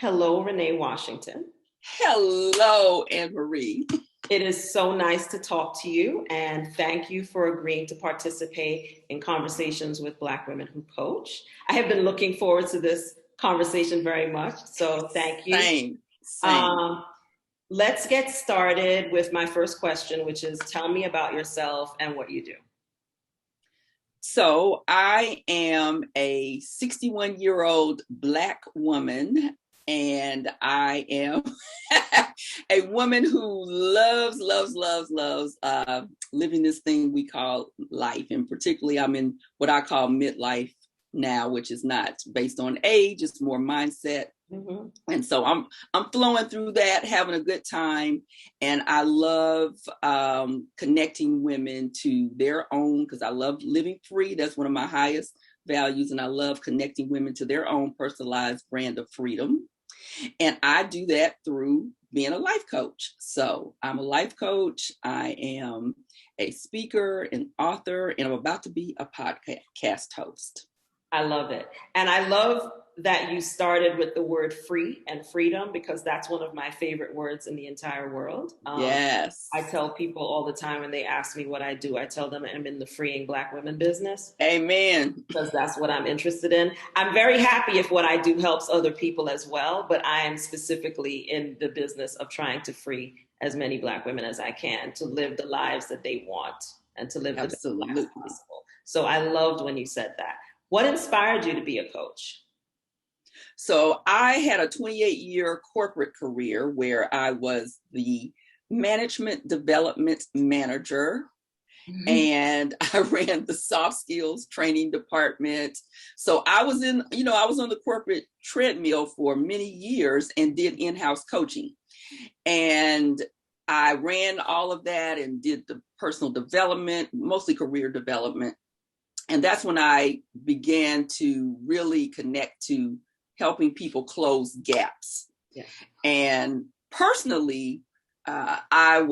Hello, Renee Washington. Hello, Anne Marie. It is so nice to talk to you, and thank you for agreeing to participate in conversations with Black women who coach. I have been looking forward to this conversation very much, so thank you. Same. Let's get started with my first question, which is tell me about yourself and what you do. So I am a 61-year-old Black woman, and I am a woman who loves living this thing we call life. And particularly, I'm in what I call midlife now, which is not based on age, it's more mindset. Mm-hmm. And so I'm flowing through that, having a good time. And I love connecting women to their own, because I love living free. That's one of my highest values. And I love connecting women to their own personalized brand of freedom. And I do that through being a life coach. So I'm a life coach. I am a speaker, an author, and I'm about to be a podcast host. I love it. And I love that you started with the word free and freedom, because that's one of my favorite words in the entire world. Yes. I tell people all the time when they ask me what I do, I tell them I'm in the freeing Black women business. Amen. Because that's what I'm interested in. I'm very happy if what I do helps other people as well, but I am specifically in the business of trying to free as many Black women as I can to live the lives that they want and to live the best lives possible. So I loved when you said that. What inspired you to be a coach? So I had a 28-year corporate career where I was the management development manager, mm-hmm. and I ran the soft skills training department. So I was on the corporate treadmill for many years and did in-house coaching. And I ran all of that and did the personal development, mostly career development. And that's when I began to really connect to helping people close gaps. Yeah. And personally, I've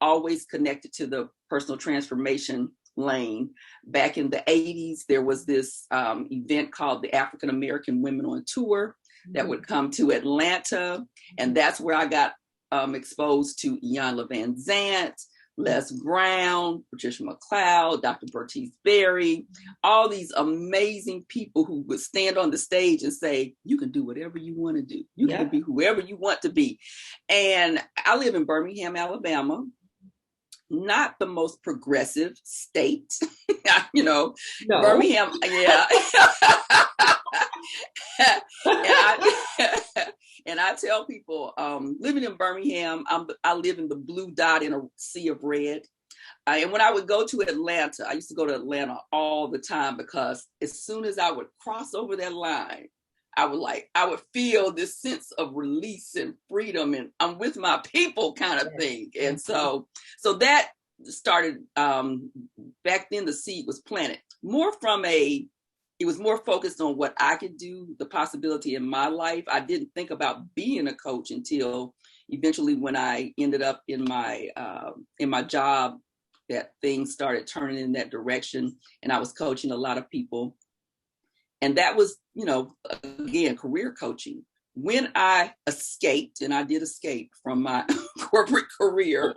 always connected to the personal transformation lane. Back in the 80s, there was this event called the African American Women on Tour that would come to Atlanta. And that's where I got exposed to Iyanla Vanzant, Les Brown, Patricia McLeod, Dr. Bertice Berry, all these amazing people who would stand on the stage and say, you can do whatever you want to do. You can be whoever you want to be. And I live in Birmingham, Alabama, not the most progressive state, No. Birmingham, yeah. And I tell people, living in Birmingham, I live in the blue dot in a sea of red. And when I would go to Atlanta, I used to go to Atlanta all the time, because as soon as I would cross over that line, I would feel this sense of release and freedom, and I'm with my people kind of thing. And so that started, back then the seed was planted it was more focused on what I could do, the possibility in my life. I didn't think about being a coach until eventually, when I ended up in my job, that things started turning in that direction, and I was coaching a lot of people. And that was, again, career coaching. When I escaped, and I did escape from my corporate career,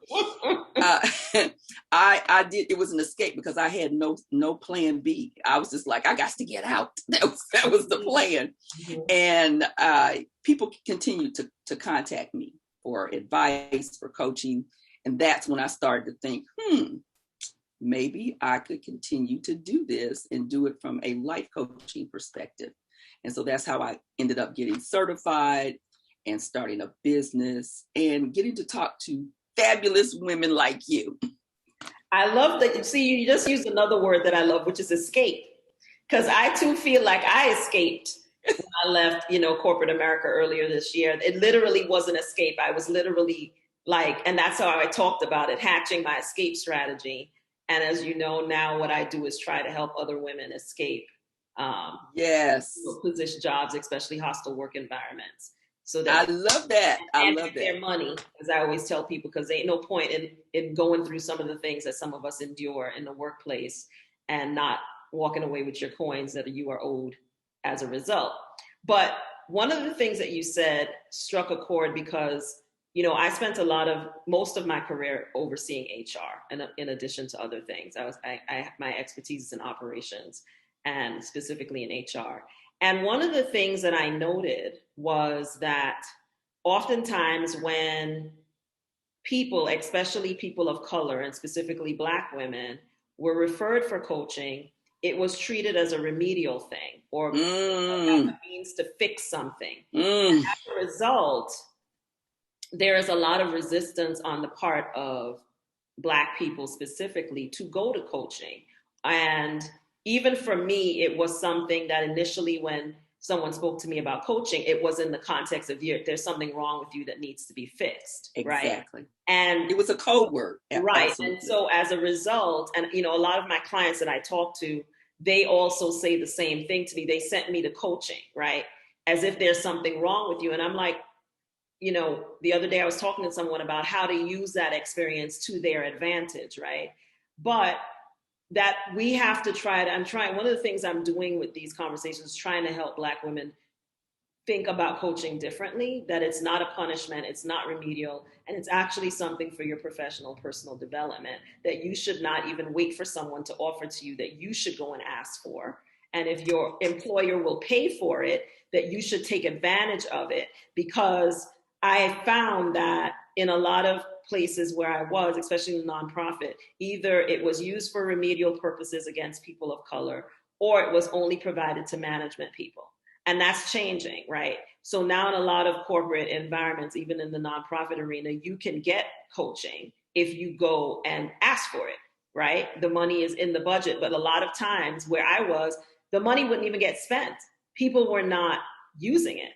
I did. It was an escape because I had no plan B. I was just like, I got to get out. That was the plan. Mm-hmm. And people continued to contact me for advice, for coaching, and that's when I started to think, maybe I could continue to do this and do it from a life coaching perspective. And so that's how I ended up getting certified and starting a business and getting to talk to fabulous women like you. I love that. You see, you just used another word that I love, which is escape. Because I too feel like I escaped when I left, corporate America earlier this year. It literally was an escape. I was literally and that's how I talked about it, hatching my escape strategy. And as you know, now what I do is try to help other women escape. Yes. Position jobs, especially hostile work environments. So that I love that. I love that. Their money, as I always tell people, because there ain't no point in going through some of the things that some of us endure in the workplace and not walking away with your coins that you are owed as a result. But one of the things that you said struck a chord because, I spent most of my career overseeing HR, and in addition to other things. My expertise is in operations and specifically in HR. And one of the things that I noted was that oftentimes when people, especially people of color and specifically Black women, were referred for coaching, it was treated as a remedial thing or a means to fix something. As a result, there is a lot of resistance on the part of Black people specifically to go to coaching. And even for me, it was something that initially when someone spoke to me about coaching, it was in the context of there's something wrong with you that needs to be fixed. Exactly. Right? And it was a code word. Right. Absolutely. And so as a result, and a lot of my clients that I talk to, they also say the same thing to me. They sent me to coaching, right? As if there's something wrong with you. And I'm like, the other day I was talking to someone about how to use that experience to their advantage, right? But that we have to one of the things I'm doing with these conversations is trying to help Black women think about coaching differently, that it's not a punishment, it's not remedial, and it's actually something for your professional, personal development that you should not even wait for someone to offer to you, that you should go and ask for. And if your employer will pay for it, that you should take advantage of it. Because I found that in a lot of places where I was, especially in the nonprofit, either it was used for remedial purposes against people of color, or it was only provided to management people. And that's changing, right? So now in a lot of corporate environments, even in the nonprofit arena, you can get coaching if you go and ask for it, right? The money is in the budget, but a lot of times where I was, the money wouldn't even get spent. People were not using it,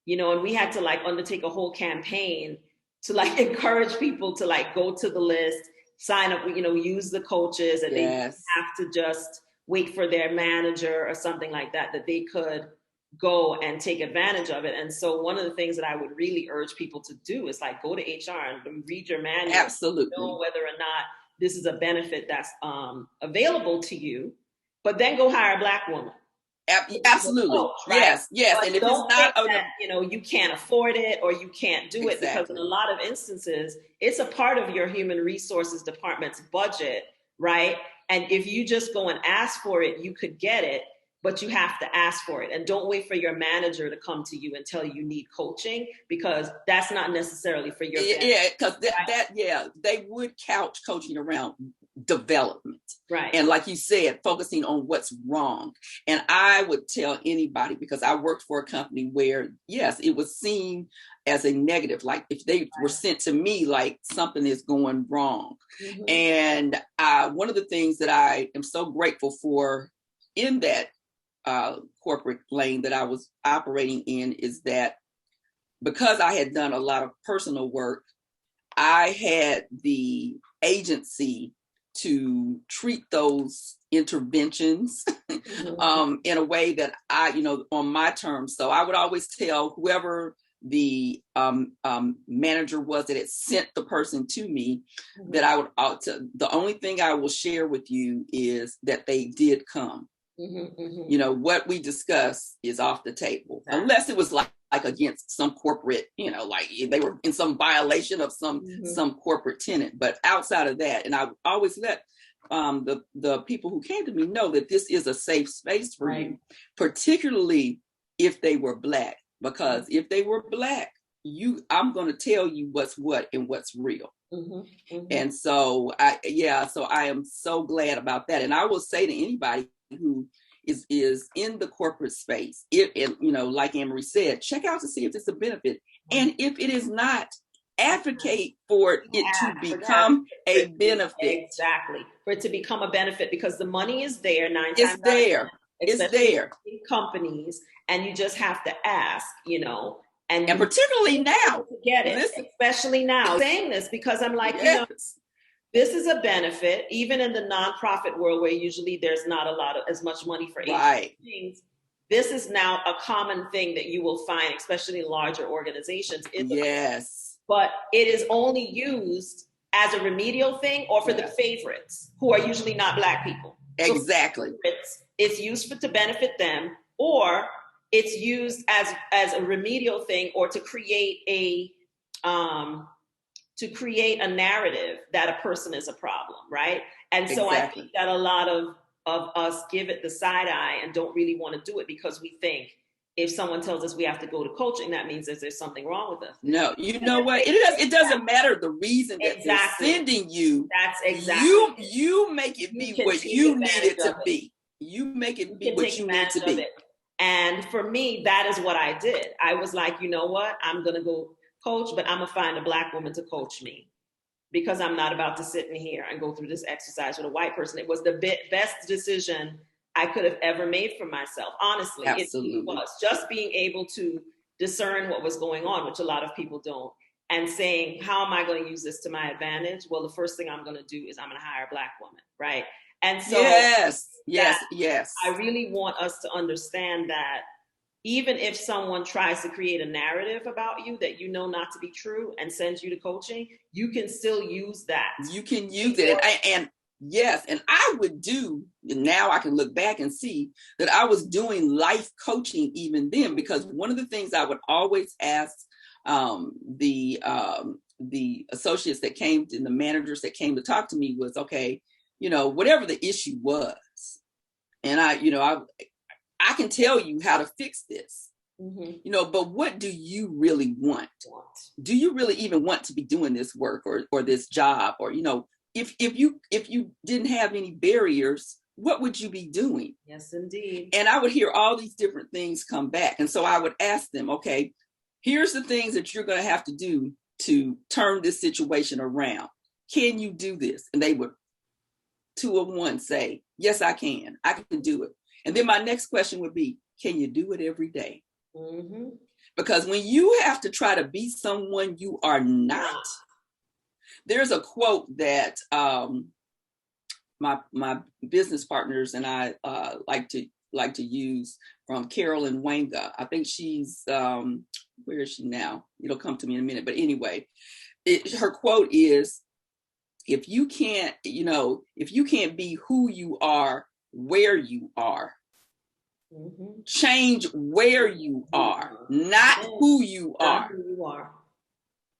and we had to undertake a whole campaign to encourage people to go to the list, sign up, use the coaches, that they didn't have to just wait for their manager or something like that, that they could go and take advantage of it. And so one of the things that I would really urge people to do is go to HR and read your manual. Absolutely. Know whether or not this is a benefit that's available to you, but then go hire a Black woman. Absolutely. Coach, right? Yes. But and if don't it's not, think that, you can't afford it or you can't do it, because in a lot of instances, it's a part of your human resources department's budget, right? And if you just go and ask for it, you could get it, but you have to ask for it. And don't wait for your manager to come to you and tell you need coaching, because that's not necessarily for your benefit. Yeah, because they would couch coaching around development. Right. And like you said, focusing on what's wrong. And I would tell anybody, because I worked for a company where, yes, it was seen as a negative, like if they were sent to me, like something is going wrong. Mm-hmm. And one of the things that I am so grateful for in that corporate lane that I was operating in is that because I had done a lot of personal work, I had the agency to treat those interventions in a way that I, on my terms. So I would always tell whoever the manager was that had sent the person to me, that I would, the only thing I will share with you is that they did come. What we discuss is off the table, unless it was like against some corporate, like they were in some violation of some corporate tenant. But outside of that, and I always let the people who came to me know that this is a safe space for you, particularly if they were Black, because if they were Black, I'm going to tell you what's what and what's real. And so I am so glad about that. And I will say to anybody who is in the corporate space, like Anne-Marie said, check out to see if it's a benefit. And if it is not, advocate for it to become a benefit. Exactly. For it to become a benefit, because the money is there. It's there. It's there. In companies, and you just have to ask, and particularly now. To get it, especially now. I'm saying this because I'm like, this is a benefit, even in the nonprofit world where usually there's not as much money for things. This is now a common thing that you will find, especially in larger organizations. But it is only used as a remedial thing or for the favorites, who are usually not Black people. Exactly. So it's used to benefit them, or it's used as a remedial thing, or to create a narrative that a person is a problem, right? And so I Exactly. think that a lot of us give it the side eye and don't really want to do it, because we think if someone tells us we have to go to coaching, that means that there's something wrong with us. No, you know what? It doesn't matter the reason that Exactly. they're sending you. That's exactly. You make it be what you need it to be. You make it be what you need to be. And for me, that is what I did. I was like, you know what? I'm going to go coach, but I'm going to find a Black woman to coach me, because I'm not about to sit in here and go through this exercise with a white person. It was the best decision I could have ever made for myself. Honestly, Absolutely. It was just being able to discern what was going on, which a lot of people don't, and saying, how am I going to use this to my advantage? Well, the first thing I'm going to do is I'm going to hire a Black woman, right? And so yes. I really want us to understand that even if someone tries to create a narrative about you that you know not to be true and sends you to coaching, you can still use that. You can use it. And yes, and I would do, now I can look back and see that I was doing life coaching even then, because one of the things I would always ask the associates that came, and the managers that came to talk to me was, okay, whatever the issue was, and I can tell you how to fix this, but what do you really want? Do you really even want to be doing this work or this job? Or, if you didn't have any barriers, what would you be doing? Yes, indeed. And I would hear all these different things come back. And so I would ask them, okay, here's the things that you're going to have to do to turn this situation around. Can you do this? And they would 2 of 1 say, yes, I can do it. And then my next question would be, can you do it every day? Because when you have to try to be someone you are not, there's a quote that my business partners and I like to use from Carolyn Wanga. I think she's where is she now? It'll come to me in a minute. But anyway, her quote is, if you can't be who you are where you are, change where you are, not who you are.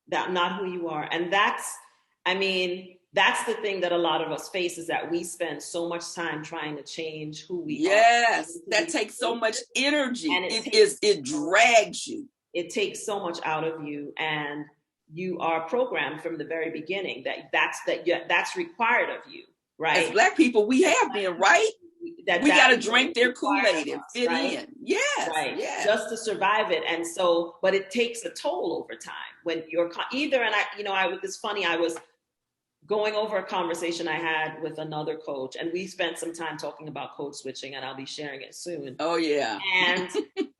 Not who you are. And that's the thing that a lot of us face, is that we spend so much time trying to change who we are. Yes, that takes so much energy. And it drags you. It takes so much out of you, and you are programmed from the very beginning that's required of you, right? As Black people, we have been, right? We got to drink their Kool-Aid and fit in. Yes, right. Yes. Just to survive it. And so, but it takes a toll over time when you're either, and it's funny, I was going over a conversation I had with another coach, and we spent some time talking about code switching, and I'll be sharing it soon. Oh, yeah. And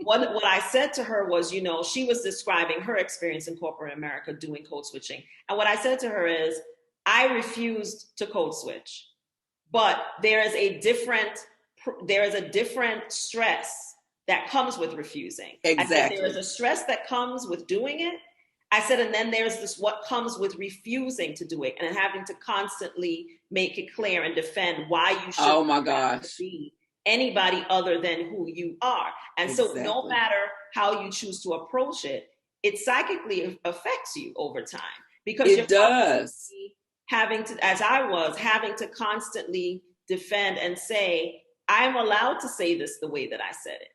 what I said to her was, she was describing her experience in corporate America doing code switching. And what I said to her is, I refused to code switch, but there is a different stress that comes with refusing. Exactly. I said, there is a stress that comes with doing it. I said, and then there's this what comes with refusing to do it and having to constantly make it clear and defend why you should be anybody other than who you are. And so no matter how you choose to approach it, it psychically affects you over time, because it does. Having to constantly defend and say, I'm allowed to say this the way that I said it.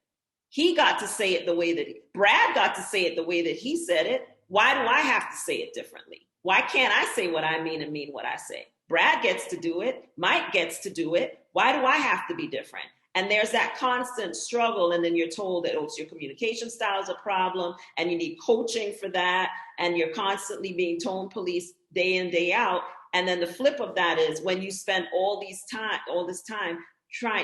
He got to say it the way that Brad got to say it the way that he said it. Why do I have to say it differently? Why can't I say what I mean and mean what I say? Brad gets to do it. Mike gets to do it. Why do I have to be different? And there's that constant struggle. And then you're told that, it's your communication style is a problem and you need coaching for that. And you're constantly being tone police day in, day out. And then the flip of that is when you spend all this time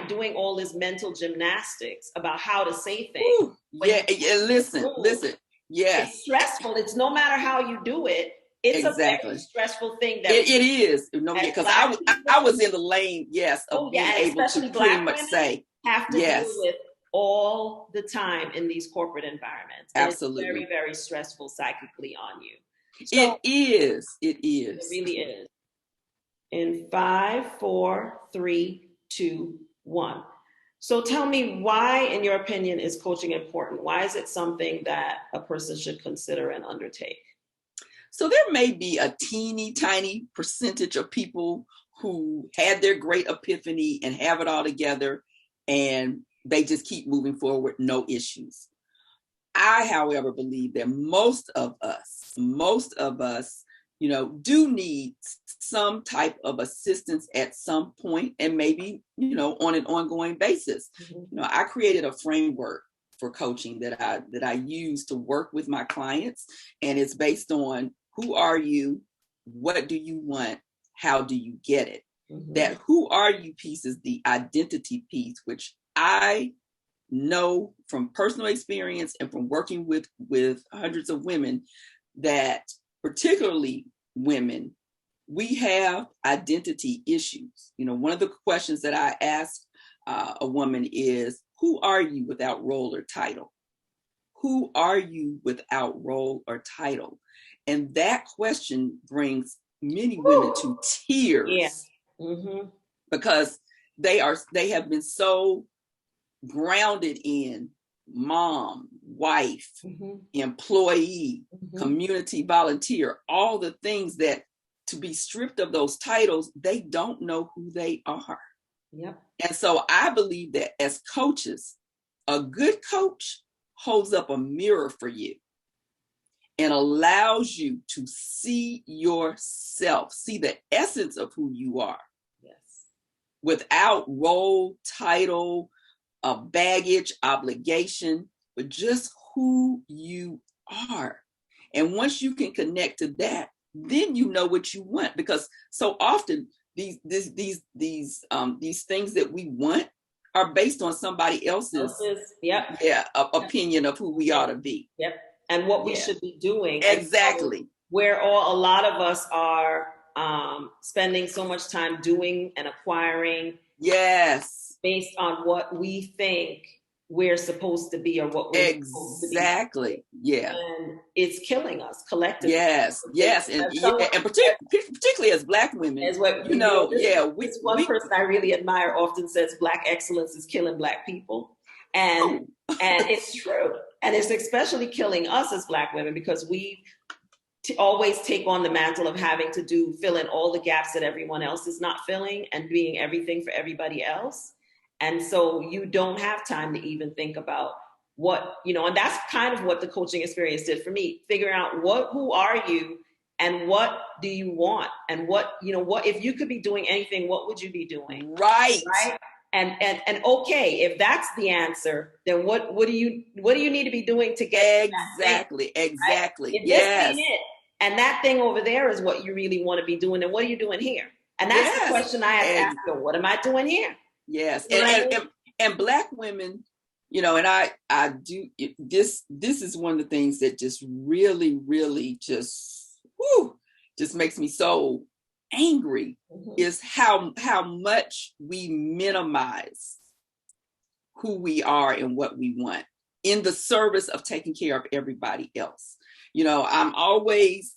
doing all this mental gymnastics about how to say things. Ooh, listen. Yes. It's stressful. It's no matter how you do it. It's a very stressful thing. That it is. Because I was in the lane, of being able to pretty much say. Have to deal with all the time in these corporate environments. And absolutely. It's very, very stressful psychically on you. So, it is. It really is. In 5, 4, 3, 2, 1. So tell me, why, in your opinion, is coaching important? Why is it something that a person should consider and undertake? So there may be a teeny tiny percentage of people who had their great epiphany and have it all together, and they just keep moving forward, no issues. I, however, believe that most of us, do need some type of assistance at some point, and maybe, on an ongoing basis. I created a framework for coaching that I use to work with my clients, and it's based on who are you, what do you want, how do you get it? That who are you piece is the identity piece, which I know from personal experience and from working with hundreds of women, that particularly women, we have identity issues. One of the questions that I ask a woman is, who are you without role or title? Who are you without role or title? And that question brings many women to tears. Because they have been so grounded in mom, wife, employee, community volunteer, all the things that, to be stripped of those titles, they don't know who they are. And so I believe that as coaches, a good coach holds up a mirror for you and allows you to see yourself, see the essence of who you are. Without role, title, baggage, obligation, but just who you are. And once you can connect to that, then you know what you want. Because so often these things that we want are based on somebody else's opinion of who we ought to be. And what we should be doing. Exactly. So where a lot of us are spending so much time doing and acquiring. Based on what we think we're supposed to be, or what we're supposed to be. And it's killing us collectively. And particularly as Black women, one person I really admire often says Black excellence is killing Black people. And it's true. And it's especially killing us as Black women, because we always take on the mantle of having to fill in all the gaps that everyone else is not filling, and being everything for everybody else. And so you don't have time to even think about what, and that's kind of what the coaching experience did for me, figuring out who are you and what do you want, and what if you could be doing anything, what would you be doing? Right. And okay, if that's the answer, then what do you need to be doing to get exactly? If this ain't it, and that thing over there is what you really want to be doing, then what are you doing here? And that's the question I have to ask her. What am I doing here? And Black women, and I do this is one of the things that just really, really just makes me so angry, is how much we minimize who we are and what we want in the service of taking care of everybody else. I'm always,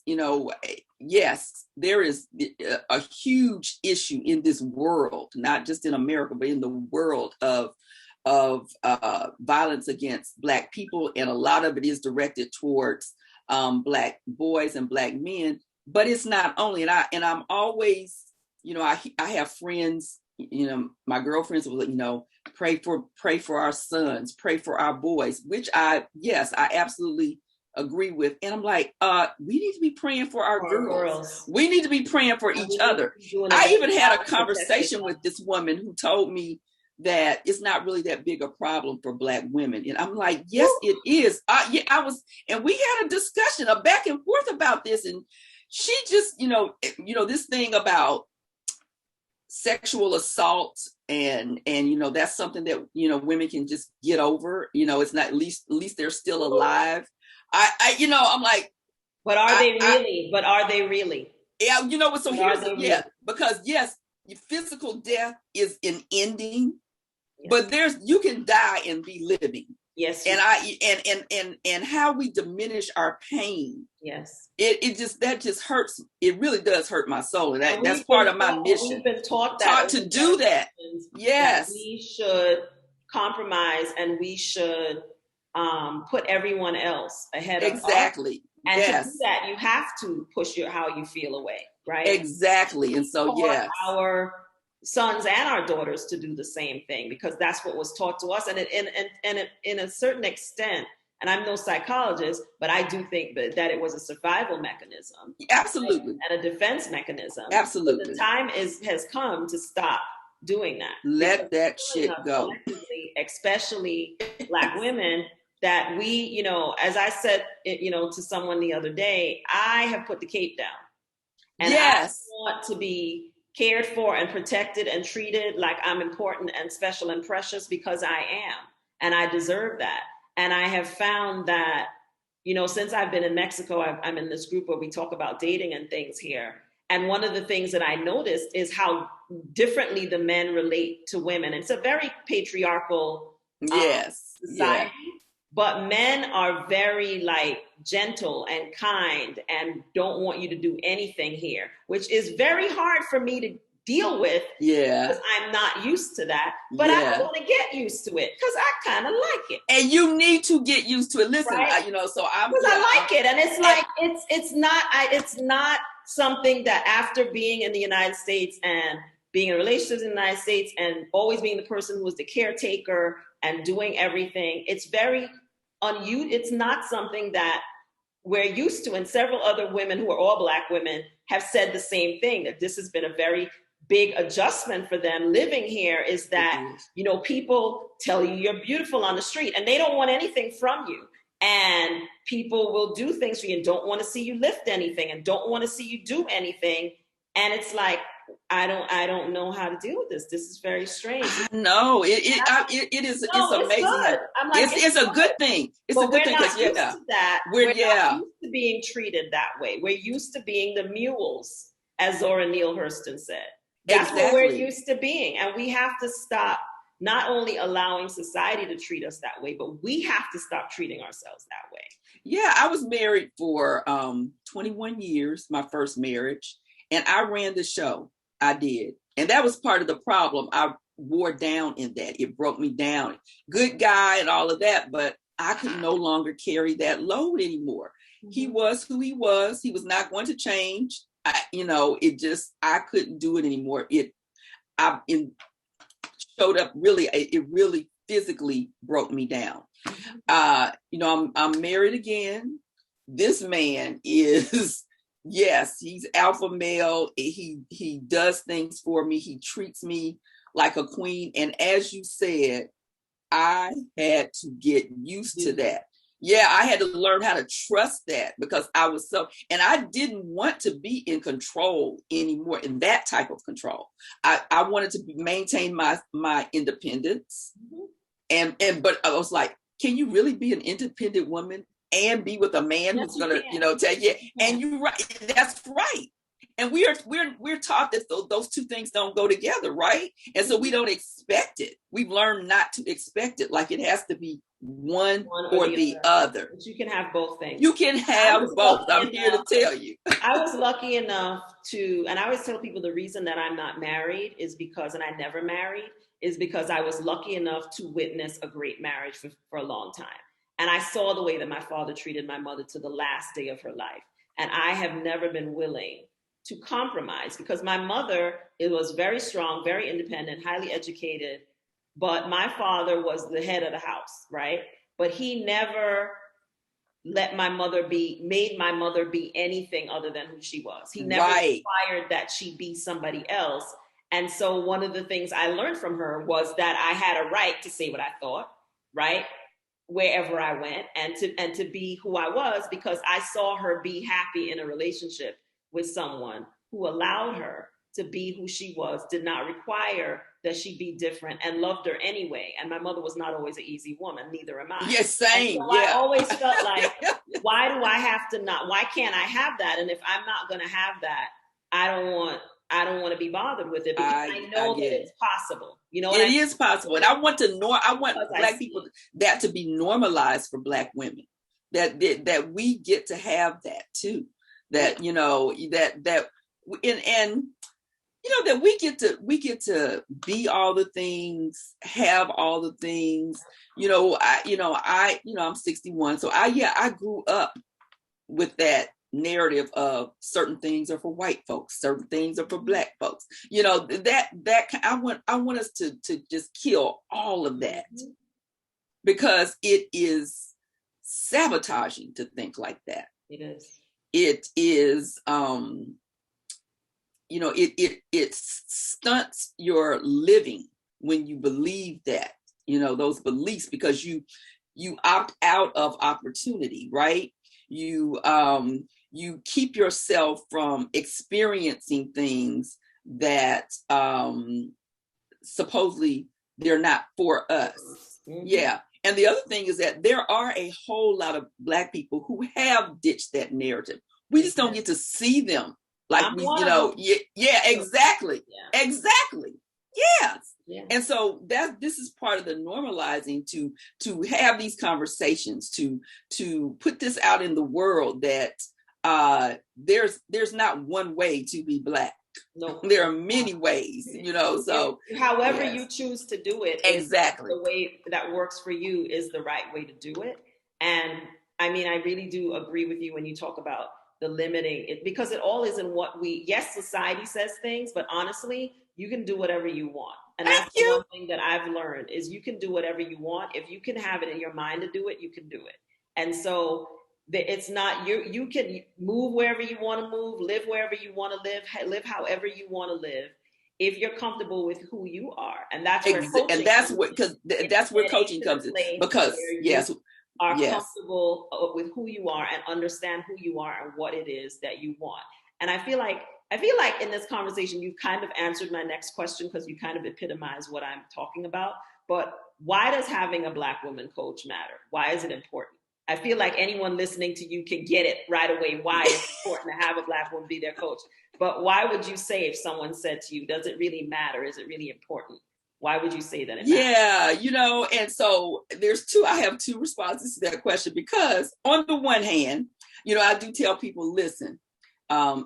yes, there is a huge issue in this world, not just in America, but in the world of violence against Black people. And a lot of it is directed towards Black boys and Black men. But it's not only, and I'm always, I have friends, my girlfriends will, pray for our sons, pray for our boys, which I absolutely agree with. And I'm like, we need to be praying for our girls. We need to be praying for each other. I even had a conversation with this woman who told me that it's not really that big a problem for Black women. And I'm like, yes, it is. And we had a discussion, a back and forth about this. And she just, this thing about sexual assault and that's something that, women can just get over. It's not, at least they're still alive. I'm like, but are they really? Yeah, so here's because yes, physical death is an ending, but you can die and be living. Yes. And how we diminish our pain. Yes. That just hurts. It really does hurt my soul. And that's part of my mission. We've been taught to do that. Yes. That we should compromise and we should put everyone else ahead of us. Exactly. And yes. to do that, you have to push how you feel away, right? Exactly. And so, yes. Our sons and our daughters to do the same thing, because that's what was taught to us. And in a certain extent, and I'm no psychologist, but I do think that it was a survival mechanism. Absolutely. And a defense mechanism. Absolutely. But the time has come to stop doing that. Let that shit go. Especially Black women, that we, you know, as I said, you know, to someone the other day, I have put the cape down. And yes. I want to be cared for and protected and treated like I'm important and special and precious, because I am. And I deserve that. And I have found that, you know, since I've been in Mexico, I'm in this group where we talk about dating and things here. And one of the things that I noticed is how differently the men relate to women. It's a very patriarchal society. But men are very like gentle and kind and don't want you to do anything here, which is very hard for me to deal with. Yeah. Because I'm not used to that. But I want to get used to it because I kind of like it. And you need to get used to it. Listen, right? You know, so I'm. Because I like it. And it's like, it's not something that after being in the United States and being in relationships in the United States and always being the person who was the caretaker and doing everything, it's very it's not something that we're used to. And several other women who are all Black women have said the same thing, that this has been a very big adjustment for them living here, is that, you know, people tell you you're beautiful on the street and they don't want anything from you. And people will do things for you and don't want to see you lift anything and don't want to see you do anything. And it's like, I don't know how to deal with this. This is very strange. No, it is. It's amazing. It's a good thing. It's a good thing because we're not used to being treated that way. We're used to being the mules, as Zora Neale Hurston said. That's what we're used to being, and we have to stop not only allowing society to treat us that way, but we have to stop treating ourselves that way. Yeah, I was married for 21 years, my first marriage, and I ran the show. I did. And that was part of the problem. I wore down in that. It broke me down. Good guy and all of that, but I could no longer carry that load anymore. Mm-hmm. He was who he was. He was not going to change. I couldn't do it anymore. It showed up really, it really physically broke me down. I'm married again. This man is... Yes, he's alpha male. He does things for me. He treats me like a queen. And as you said, I had to get used to that. Yeah, I had to learn how to trust that because I was and I didn't want to be in control anymore, in that type of control. I wanted to maintain my independence. Mm-hmm. But I was like, can you really be an independent woman and be with a man who's gonna, tell you? And you're right. That's right. And we're taught that those two things don't go together, right? And so we don't expect it. We've learned not to expect it. Like it has to be one or the other. But you can have both things. You can have both. I'm here to tell you. I was lucky enough and I always tell people the reason that I'm not married is because, and I never married, is because I was lucky enough to witness a great marriage for a long time. And I saw the way that my father treated my mother to the last day of her life. And I have never been willing to compromise because my mother, it was very strong, very independent, highly educated, but my father was the head of the house, right? But he never made my mother be anything other than who she was. He never required that she be somebody else. And so one of the things I learned from her was that I had a right to say what I thought, right? Wherever I went and to be who I was, because I saw her be happy in a relationship with someone who allowed her to be who she was, did not require that she be different, and loved her anyway. And my mother was not always an easy woman, neither am I. Yes, same. So I always felt like, why can't I have that? And if I'm not going to have that, I don't want to be bothered with it because I know that it's possible. It is possible. And I want Black people that to be normalized for Black women, that we get to have that too. That, and that we get to be all the things, have all the things. I'm 61, so I grew up with that narrative of certain things are for white folks, certain things are for Black folks. That I want us to just kill all of that, because it is sabotaging to think like that. It is. It is it stunts your living when you believe that, those beliefs, because you opt out of opportunity, right? You keep yourself from experiencing things that supposedly they're not for us. Yeah. And the other thing is that there are a whole lot of Black people who have ditched that narrative. We just don't get to see them. Like exactly. Yeah. Exactly. Yes. Yeah. And so this is part of the normalizing to have these conversations, to put this out in the world that there's not one way to be Black. No, there are many ways, so however you choose to do it, exactly, the way that works for you is the right way to do it. And I mean, I really do agree with you when you talk about the limiting it, because it all is in what society says things, but honestly, you can do whatever you want. And that's the one thing that I've learned is you can do whatever you want. If you can have it in your mind to do it, you can do it. And so it's not you can move wherever you want to move, live wherever you want to live however you want to live, if you're comfortable with who you are. And that's where coaching that's where coaching comes in, because are comfortable with who you are and understand who you are and what it is that you want. And I feel like in this conversation, you've kind of answered my next question, because you kind of epitomize what I'm talking about. But why does having a Black woman coach matter? Why is it important? I feel like anyone listening to you can get it right away why it's important to have a Black woman be their coach. But why would you say, if someone said to you, does it really matter? Is it really important? Why would you say that it matters? Yeah, and so I have two responses to that question, because on the one hand, I do tell people, listen, I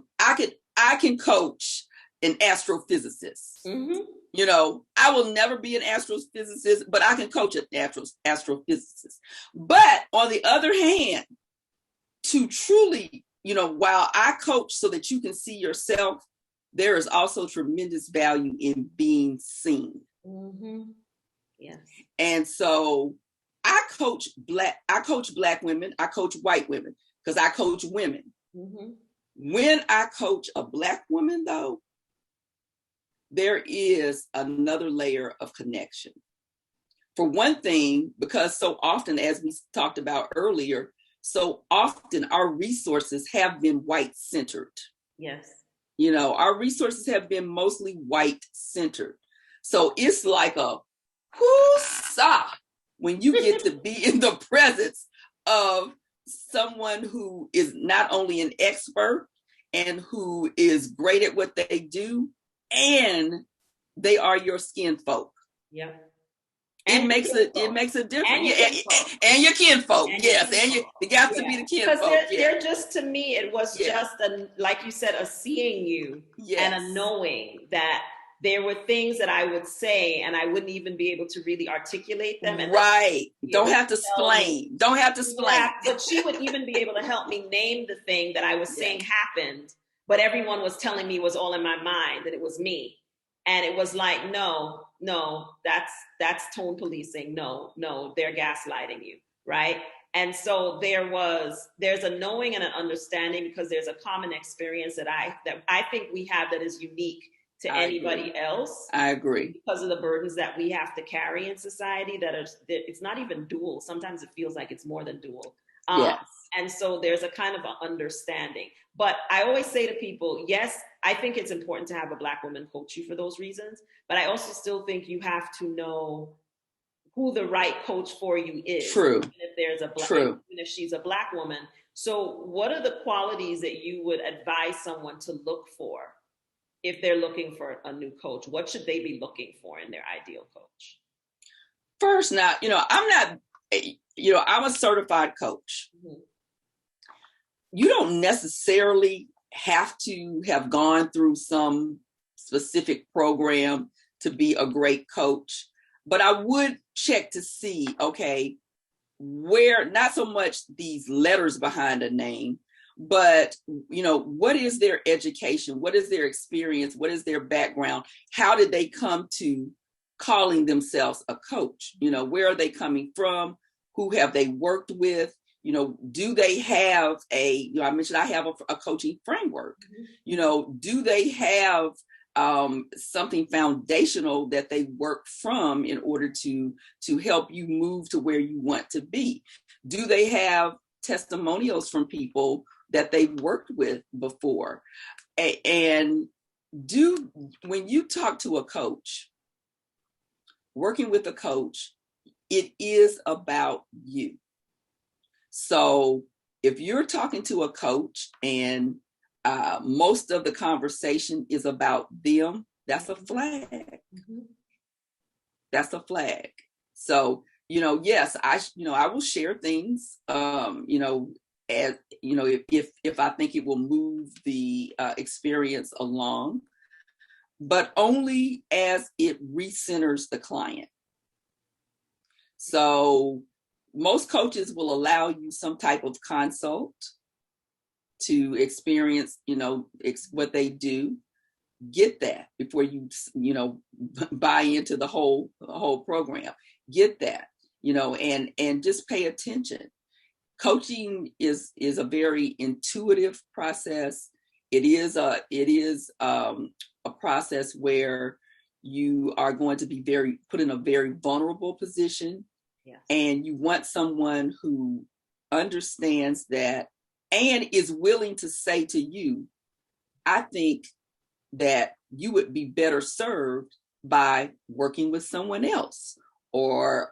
can coach an astrophysicist. Mm-hmm. I will never be an astrophysicist, but I can coach an astrophysicist. But on the other hand, to truly, while I coach so that you can see yourself, there is also tremendous value in being seen. Mm-hmm. Yes. And so I coach Black women, I coach white women, because I coach women. Mm-hmm. When I coach a Black woman, though, there is another layer of connection. For one thing, because so often, as we talked about earlier, so often our resources have been white-centered. Yes. Our resources have been mostly white-centered. So it's like a whoo-sah when you get to be in the presence of someone who is not only an expert and who is great at what they do, and they are your skin folk. Yeah. It makes a difference. And your kinfolk. Yes. And they got to be the kinfolk. Because they're just, to me, it was just like you said, a seeing you and a knowing that there were things that I would say and I wouldn't even be able to really articulate them. And right. Don't have to explain. But she would even be able to help me name the thing that I was saying happened, but everyone was telling me was all in my mind, that it was me. And it was like, no, that's tone policing. No, they're gaslighting you, right? And so there's a knowing and an understanding, because there's a common experience that I think we have that is unique to anybody else. I agree. Because of the burdens that we have to carry in society it's not even dual. Sometimes it feels like it's more than dual. Yes. And so there's a kind of an understanding. But I always say to people, yes, I think it's important to have a Black woman coach you for those reasons. But I also still think you have to know who the right coach for you is. True. Even if there's even if she's a Black woman. So what are the qualities that you would advise someone to look for if they're looking for a new coach? What should they be looking for in their ideal coach? First, now, I'm a certified coach. Mm-hmm. You don't necessarily have to have gone through some specific program to be a great coach. But I would check to see, okay, where, not so much these letters behind a name, but, you know, what is their education? What is their experience? What is their background? How did they come to calling themselves a coach? You know, where are they coming from? Who have they worked with? You know, do they have I mentioned I have a coaching framework. You know, do they have something foundational that they work from in order to help you move to where you want to be? Do they have testimonials from people that they've worked with before? And when you talk to a coach, working with a coach, it is about you. So if you're talking to a coach and most of the conversation is about them, that's a flag. That's a flag. So, you know, yes, I will share things, you know, as, you know, if I think it will move the experience along, but only as it recenters the client. So most coaches will allow you some type of consult to experience, you know, what they do. Get that before you know, buy into the whole program. Get that, you know, and just pay attention. Coaching is a very intuitive process. It is a process where you are going to be put in a very vulnerable position. Yes. And you want someone who understands that and is willing to say to you, I think that you would be better served by working with someone else, or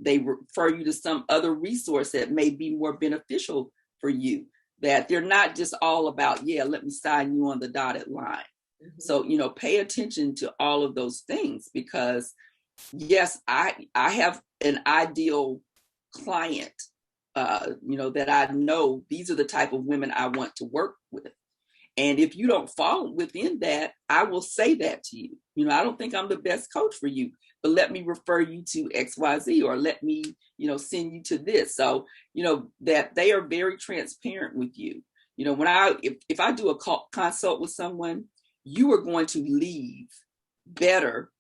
they refer you to some other resource that may be more beneficial for you, that they're not just all about, yeah, let me sign you on the dotted line. Mm-hmm. So, you know, pay attention to all of those things, because yes, I have an ideal client, you know, that I know these are the type of women I want to work with. And if you don't fall within that, I will say that to you. You know, I don't think I'm the best coach for you, but let me refer you to XYZ, or let me, you know, send you to this. So, you know, that they are very transparent with you. You know, if I do a consult with someone, you are going to leave better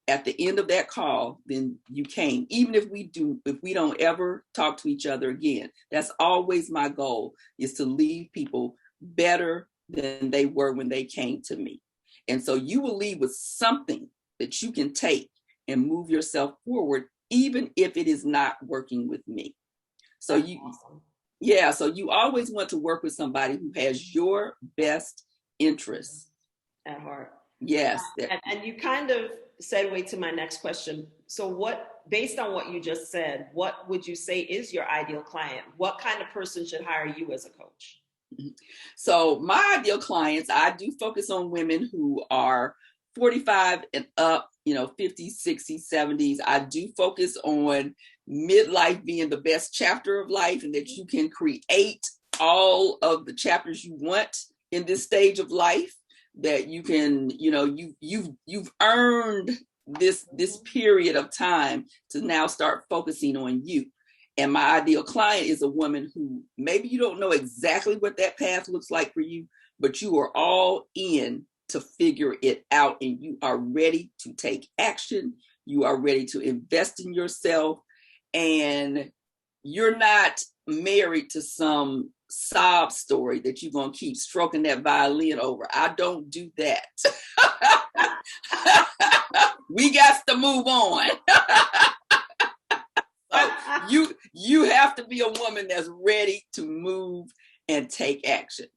at the end of that call than you came, even if we don't ever talk to each other again. That's always my goal, is to leave people better than they were when they came to me. And so you will leave with something that you can take and move yourself forward, even if it is not working with me. So that's awesome. Yeah, so you always want to work with somebody who has your best interests at heart. Yes. And you kind of segue to my next question. So based on what you just said, what would you say is your ideal client? What kind of person should hire you as a coach? So my ideal clients, I do focus on women who are 45 and up, you know, 50s, 60s, 70s. I do focus on midlife being the best chapter of life, and that you can create all of the chapters you want in this stage of life, that you can, you know, you've earned this period of time to now start focusing on you. And my ideal client is a woman who maybe you don't know exactly what that path looks like for you, but you are all in to figure it out, and you are ready to take action. You are ready to invest in yourself, and you're not married to some sob story that you're going to keep stroking that violin over. I don't do that. We got to move on. You have to be a woman that's ready to move and take action.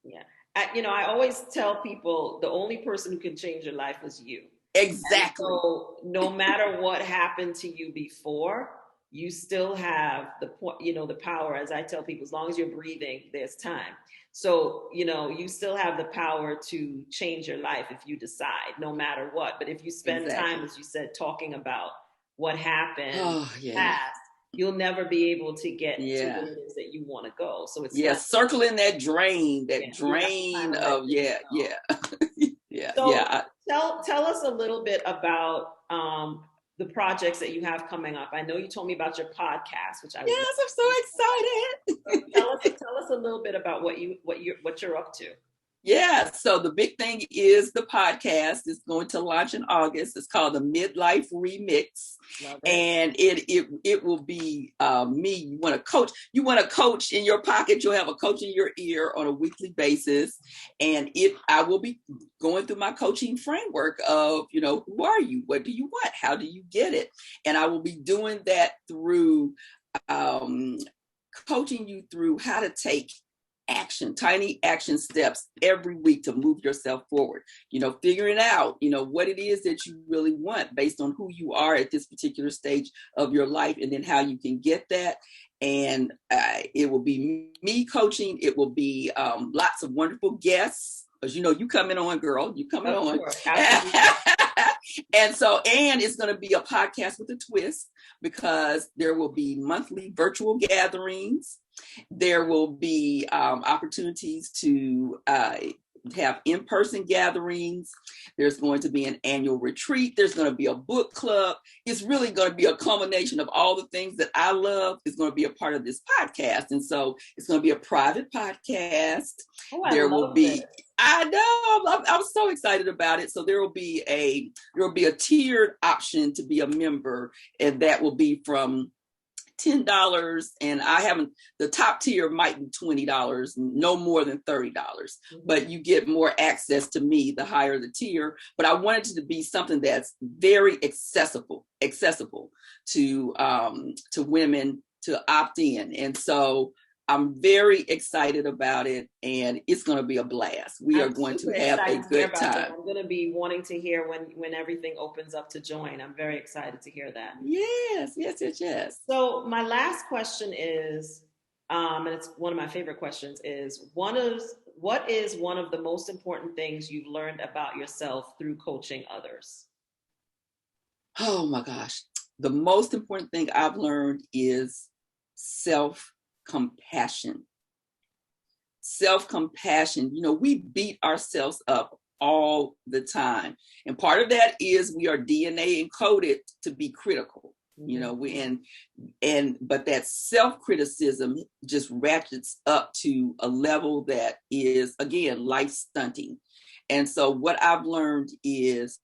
Yeah. I always tell people the only person who can change your life is you. Exactly. And so no matter what happened to you before, you still have the power. As I tell people, as long as you're breathing, there's time. So, you still have the power to change your life if you decide, no matter what. But if you spend time, as you said, talking about what happened past, you'll never be able to get to Yeah. where it is that you want to go. So it's Yeah, not, circling that yeah, you have to drain kind of let of, things yeah, go. yeah. Yeah, So yeah. tell us a little bit about the projects that you have coming up. I know you told me about your podcast, which I would love Yes, I'm so to. So excited. tell us a little bit about what you're up to. Yeah, so the big thing is the podcast is going to launch in August. It's called the Midlife Remix, Love it. and it will be me. You want to coach in your pocket. You'll have a coach in your ear on a weekly basis, and I will be going through my coaching framework of, who are you, what do you want, how do you get it, and I will be doing that through um, coaching you through how to take tiny action steps every week to move yourself forward, figuring out, what it is that you really want based on who you are at this particular stage of your life, and then how you can get that. And it will be me coaching. It will be lots of wonderful guests, because you coming on, girl, you coming Of on. course, absolutely. And it's going to be a podcast with a twist, because there will be monthly virtual gatherings. There will be opportunities to have in-person gatherings. There's going to be an annual retreat. There's going to be a book club. It's really going to be a culmination of all the things that I love. Is going to be a part of this podcast. And so it's going to be a private podcast. Oh, I There will love be, this. I know, I'm so excited about it. So there will be a tiered option to be a member, and that will be from $10, and the top tier might be $20, no more than $30, but you get more access to me the higher the tier. But I wanted it to be something that's very accessible to women to opt in. And so I'm very excited about it, and it's going to be a blast. We are going to have a good time. I'm going to be wanting to hear when everything opens up to join. I'm very excited to hear that. Yes. So my last question is, and it's one of my favorite questions, is what is one of the most important things you've learned about yourself through coaching others? Oh my gosh. The most important thing I've learned is self-compassion. Self-compassion. We beat ourselves up all the time. And part of that is we are DNA encoded to be critical. But that self-criticism just ratchets up to a level that is, again, life stunting. And so what I've learned is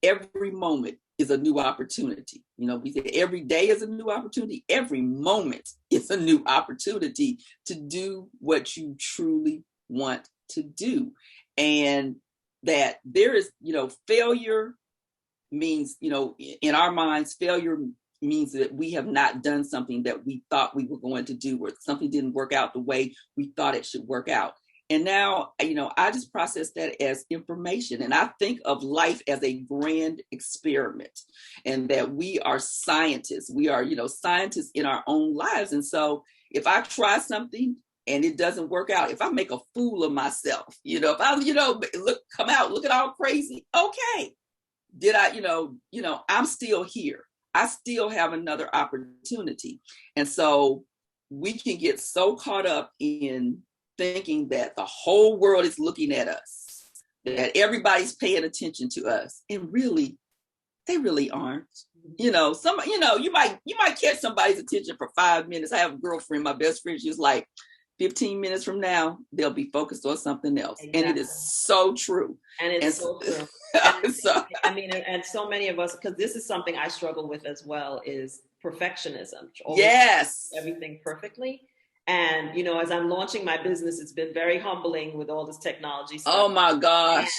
every moment is a new opportunity. We say every day is a new opportunity. Every moment is a new opportunity to do what you truly want to do. And that there is, failure means, in our minds, failure means that we have not done something that we thought we were going to do, or something didn't work out the way we thought it should work out. And now, I just process that as information. And I think of life as a grand experiment, and that we are scientists. We are, scientists in our own lives. And so if I try something and it doesn't work out, if I make a fool of myself, if I, look at all crazy, okay. Did I, I'm still here. I still have another opportunity. And so we can get so caught up in thinking that the whole world is looking at us, that everybody's paying attention to us. And really, they really aren't. You might catch somebody's attention for 5 minutes. I have a girlfriend, my best friend, she's like, 15 minutes from now, they'll be focused on something else. Exactly. And it is so true. And so true. And so many of us, because this is something I struggle with as well, is perfectionism. Yes. Everything perfectly. And, as I'm launching my business, it's been very humbling with all this technology stuff. Oh my gosh.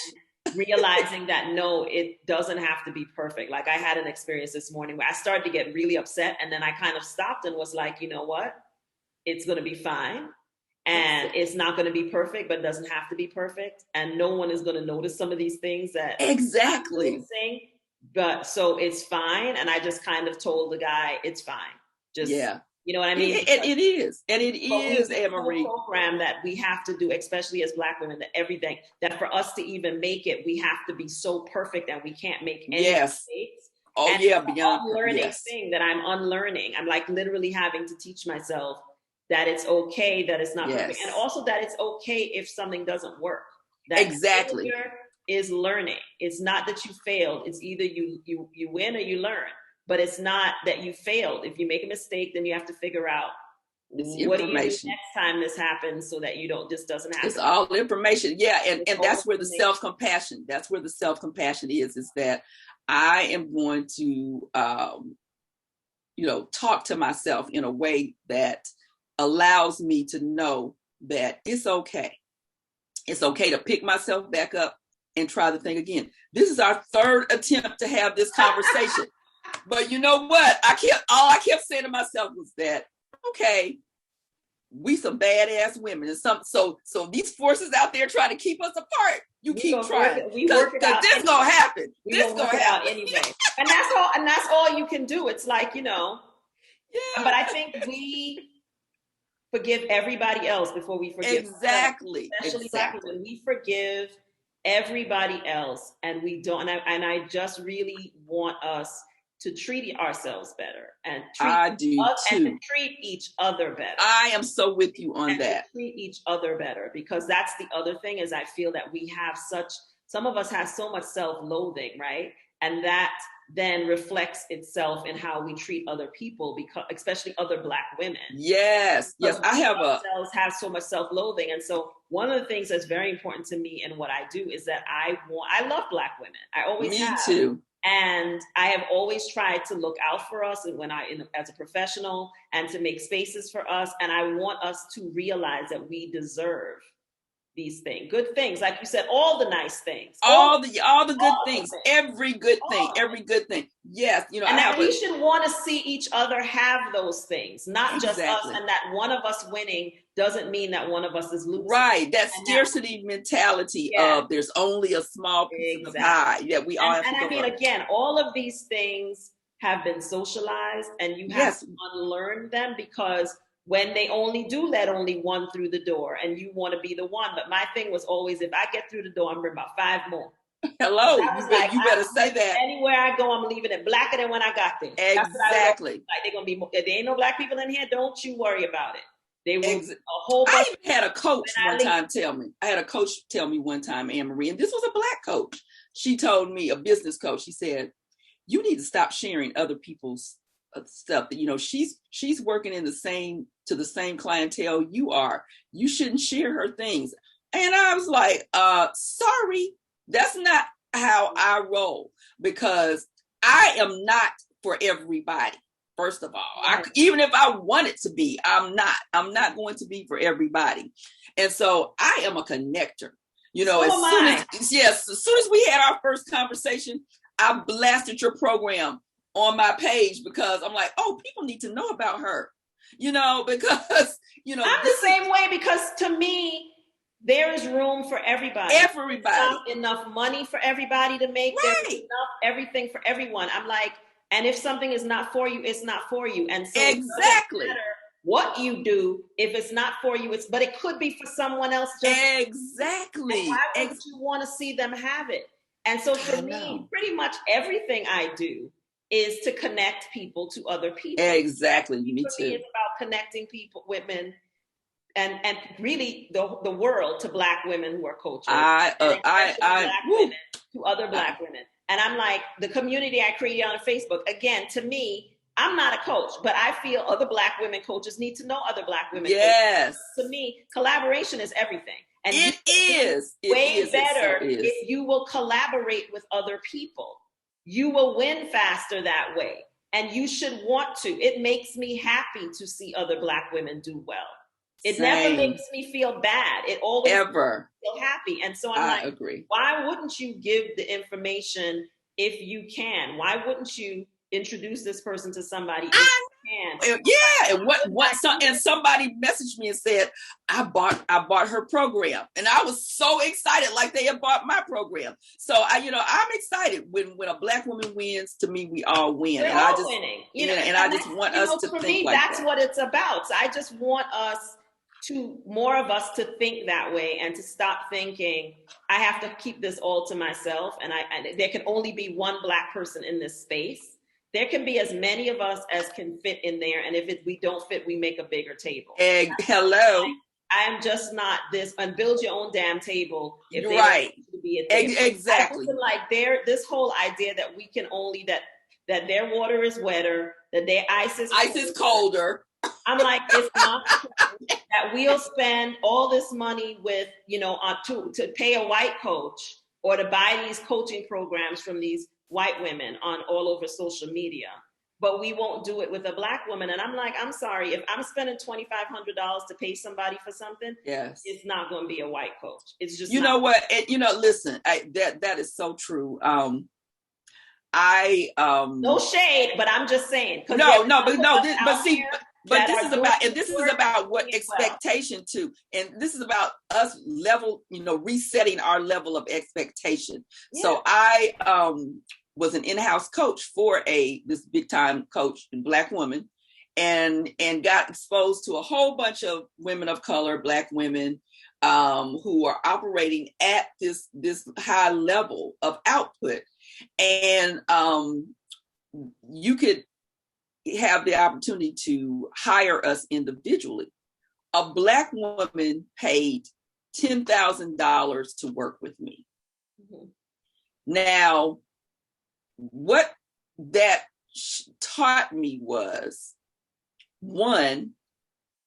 And realizing that, no, it doesn't have to be perfect. Like, I had an experience this morning where I started to get really upset, and then I kind of stopped and was like, you know what? It's going to be fine. And it's not going to be perfect, but it doesn't have to be perfect. And no one is going to notice some of these things that exactly. I'm noticing, but so it's fine. And I just kind of told the guy, it's fine. Just, you know what I mean? It is, Anne-Marie. Program that we have to do, especially as Black women, that everything, that for us to even make it, we have to be so perfect and we can't make any mistakes. Oh, and yeah, it's an beyond, unlearning yes. thing that I'm unlearning. I'm like literally having to teach myself that it's okay, that it's not perfect, and Yes. also that it's okay if something doesn't work. That Exactly. failure is learning. It's not that you failed. It's either you win or you learn. But it's not that you failed. If you make a mistake, then you have to figure out It's what do you do information. next time this happens so that you don't this doesn't It's happen. all information. Yeah. And All that's where the information. self-compassion, is that I am going to, talk to myself in a way that allows me to know that it's okay. It's okay to pick myself back up and try the thing again. This is our third attempt to have this conversation. But you know what? All I kept saying to myself was that, okay, we some badass women, and so these forces out there trying to keep us apart. You keep trying, We work it out. This gonna happen. We gonna work it out anyway, and that's all you can do. It's like Yeah. But I think we forgive everybody else before we forgive Exactly. especially Black women. We forgive everybody else, and we don't. And I just really want us to treat ourselves better and I do too. and to treat each other better. I am so with you on that. To treat each other better, because that's the other thing is I feel that we have some of us have so much self-loathing, right? And that then reflects itself in how we treat other people, because especially other Black women. Yes. I have so much self-loathing, and so one of the things that's very important to me in what I do is that I love Black women. I always have. Me too. And I have always tried to look out for us, and as a professional, and to make spaces for us. And I want us to realize that we deserve these things, good things, like you said, all the nice things, all the good things, every good thing. Yes, and that we should want to see each other have those things, not just us. And that one of us winning doesn't mean that one of us is losing. Right, that scarcity mentality of there's only a small piece of the pie that we all have to go. And I mean, again, all of these things have been socialized, and you have to unlearn them, because when they only do let only one through the door, and you want to be the one. But my thing was always, if I get through the door, I'm bringing about 5 more. Hello, you better say that. Anywhere I go, I'm leaving it blacker than when I got there. Exactly. Like they're gonna be. If there ain't no Black people in here, don't you worry about it. They will a whole bunch. I even had a coach one time tell me. I had a coach tell me one time, Anne Marie, and this was a Black coach. She told me, a business coach. She said, "You need to stop sharing other people's stuff. She's working to the same clientele you are. You shouldn't share her things." And I was like, sorry, that's not how I roll, because I am not for everybody. First of all, even if I wanted to be, I'm not going to be for everybody. And so I am a connector. As soon as we had our first conversation, I blasted your program on my page, because I'm like, oh, people need to know about her, because, I'm the same way, because to me, there is room for everybody. Not enough money for everybody to make. Right. There's enough everything for everyone. I'm like, and if something is not for you, it's not for you. And so exactly. It doesn't matter what you do, if it's not for you, but it could be for someone else. Exactly. Why would you want to see them have it? And so for me, pretty much everything I do is to connect people to other people. Exactly. Me too. It's about connecting people, women, and really the world to Black women who are coaches. Black women to other Black women. And I'm like, the community I created on Facebook, again, to me, I'm not a coach, but I feel other Black women coaches need to know other Black women. Yes. Coaches. To me, collaboration is everything. And it is way better if you will collaborate with other people. You will win faster that way. And you should want to. It makes me happy to see other Black women do well. It never makes me feel bad. It always makes me feel happy. And so I agree. Why wouldn't you give the information if you can? Why wouldn't you introduce this person to somebody if you can? Yeah, and somebody messaged me and said, I bought her program, and I was so excited, like they had bought my program. So I'm excited when a Black woman wins. To me, we all win. We're all winning. I just want us to think like that. That's what it's about. So I just want us to more of us to think that way and to stop thinking I have to keep this all to myself and there can only be one Black person in this space. There can be as many of us as can fit in there, and if we don't fit, we make a bigger table. Hello. I am just not this, and build your own damn table if they right. don't want to be a table. Exactly. Like this whole idea that we can only that their water is wetter, that their ice is colder. I'm like, it's not that we'll spend all this money with, to pay a white coach or to buy these coaching programs from these white women on all over social media, but we won't do it with a Black woman. And I'm like, I'm sorry, if I'm spending $2,500 to pay somebody for something, yes, it's not going to be a white coach. It's just, listen, that is so true. No shade, but I'm just saying. This is about what expectation too, and this is about us resetting our level of expectation. Yeah. So I was an in-house coach for this big time coach, Black woman, and got exposed to a whole bunch of women of color, Black women, who are operating at this high level of output, and you could have the opportunity to hire us individually. A Black woman paid $10,000 to work with me. Mm-hmm. Now, what that taught me was, one,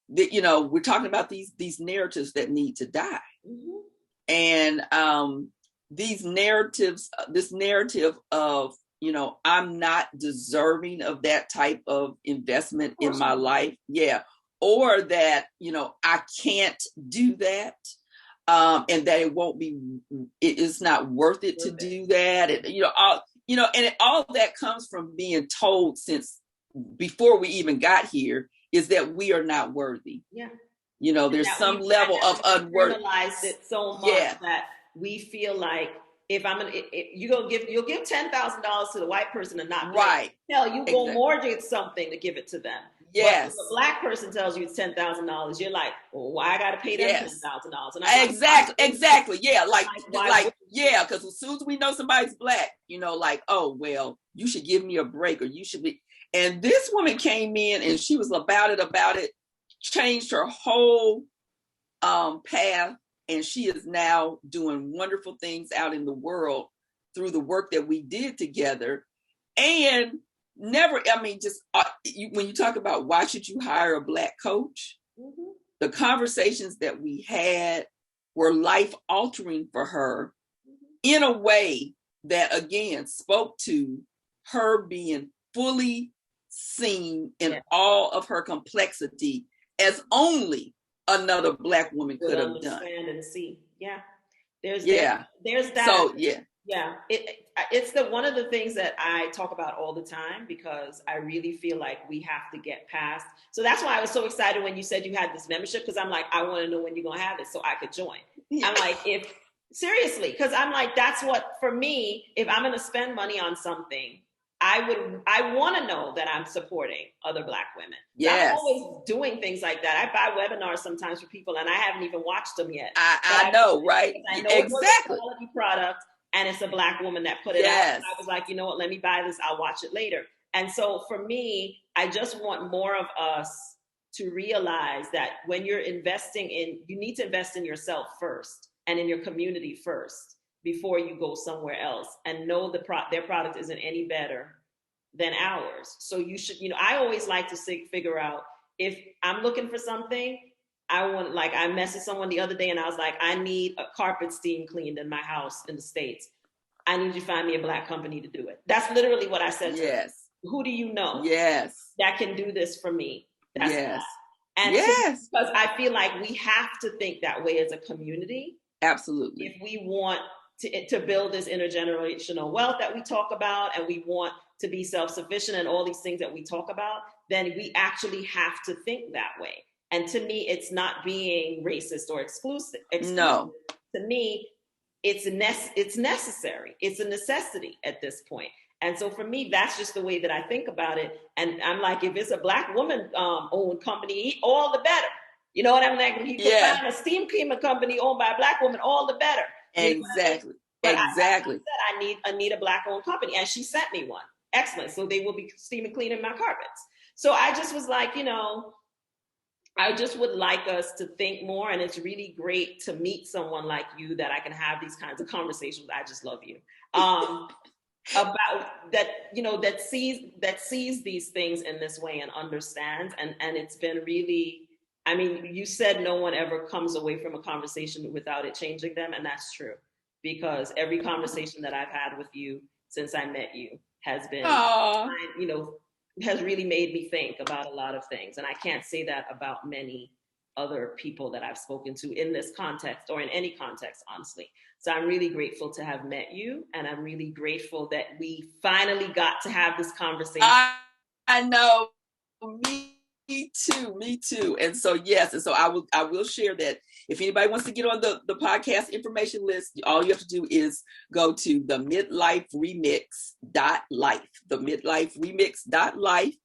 that we're talking about these narratives that need to die. Mm-hmm. And these narratives, this narrative of I'm not deserving of that type of investment in my life. Yeah. Or that, I can't do that. And that it is not worth it to do that. And all that comes from being told since before we even got here is that we are not worthy. Yeah. There's some level of unworthy. Internalized it so much that we feel like, you'll give $10,000 to the white person and not right. Hell, you go mortgage something to give it to them. Yes. But if a Black person tells you it's $10,000, you're like, well, why I got to pay them $10,000? Exactly. Yeah. Because as soon as we know somebody's Black, oh well, you should give me a break, or you should be. And this woman came in and she was about it, changed her whole path. And she is now doing wonderful things out in the world through the work that we did together. And when you talk about why should you hire a Black coach, mm-hmm. the conversations that we had were life-altering for her, mm-hmm. in a way that, again, spoke to her being fully seen in all of her complexity as only another Black woman could have done. And see, there's that. So it's one of the things that I talk about all the time, because I really feel like we have to get past. So that's why I was so excited when you said you had this membership, because I'm like, I want to know when you're gonna have it so I could join. Yeah. I'm like, seriously, because I'm like, that's what, for me, if I'm gonna spend money on something, I want to know that I'm supporting other Black women. Yes. I'm always doing things like that. I buy webinars sometimes for people and I haven't even watched them yet. I know, right? I know exactly. It's a quality product and it's a Black woman that put it out. And I was like, you know what, let me buy this. I'll watch it later. And so for me, I just want more of us to realize that when you're investing you need to invest in yourself first and in your community first, before you go somewhere else, and know their product isn't any better than ours. So you should, I always like to figure out, if I'm looking for something, I messaged someone the other day and I was like, I need a carpet steam cleaned in my house in the States. I need you to find me a Black company to do it. That's literally what I said to her. Who do you know that can do this for me? That's Black. And because I feel like we have to think that way as a community. Absolutely. If we want to build this intergenerational wealth that we talk about, and we want to be self-sufficient and all these things that we talk about, then we actually have to think that way. And to me, it's not being racist or exclusive. No. To me, it's necessary. It's a necessity at this point. And so for me, that's just the way that I think about it. And I'm like, if it's a Black woman owned company, all the better. You know what I'm like? If you could Yeah, find a steam cleaner company owned by a Black woman, all the better. You know what I mean? exactly. But Exactly. I said I need a Black owned company, and she sent me one. Excellent. So they will be steaming cleaning my carpets. So I just was like, I just would like us to think more, and it's really great to meet someone like you that I can have these kinds of conversations. I just love you. About that, that sees these things in this way and understands, and it's been really, I mean, you said no one ever comes away from a conversation without it changing them, and that's true, because every conversation that I've had with you since I met you has been, Oh, has really made me think about a lot of things, and I can't say that about many other people that I've spoken to in this context or in any context, honestly. So I'm really grateful to have met you, and I'm really grateful that we finally got to have this conversation. I know. Me too. Me too. And so yes, and so I will share that if anybody wants to get on the podcast information list, all you have to do is go to the midliferemix.life. The midliferemix.life.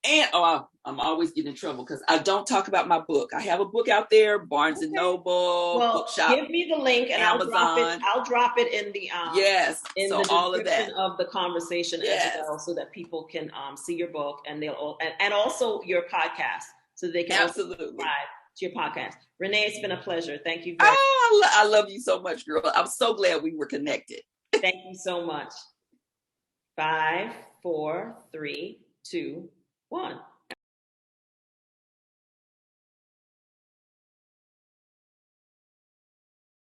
And I'm always getting in trouble because I don't talk about my book. I have a book out there, Barnes and Noble, Bookshop, give me the link, and Amazon. I'll drop it in the yes, in so the all description of that of the conversation as well, so that people can see your book, and and also your podcast, so they can also subscribe to your podcast. René, it's been a pleasure. Thank you very much. I love you so much, girl. I'm so glad we were connected. Thank you so much. 5, 4, 3, 2, 1.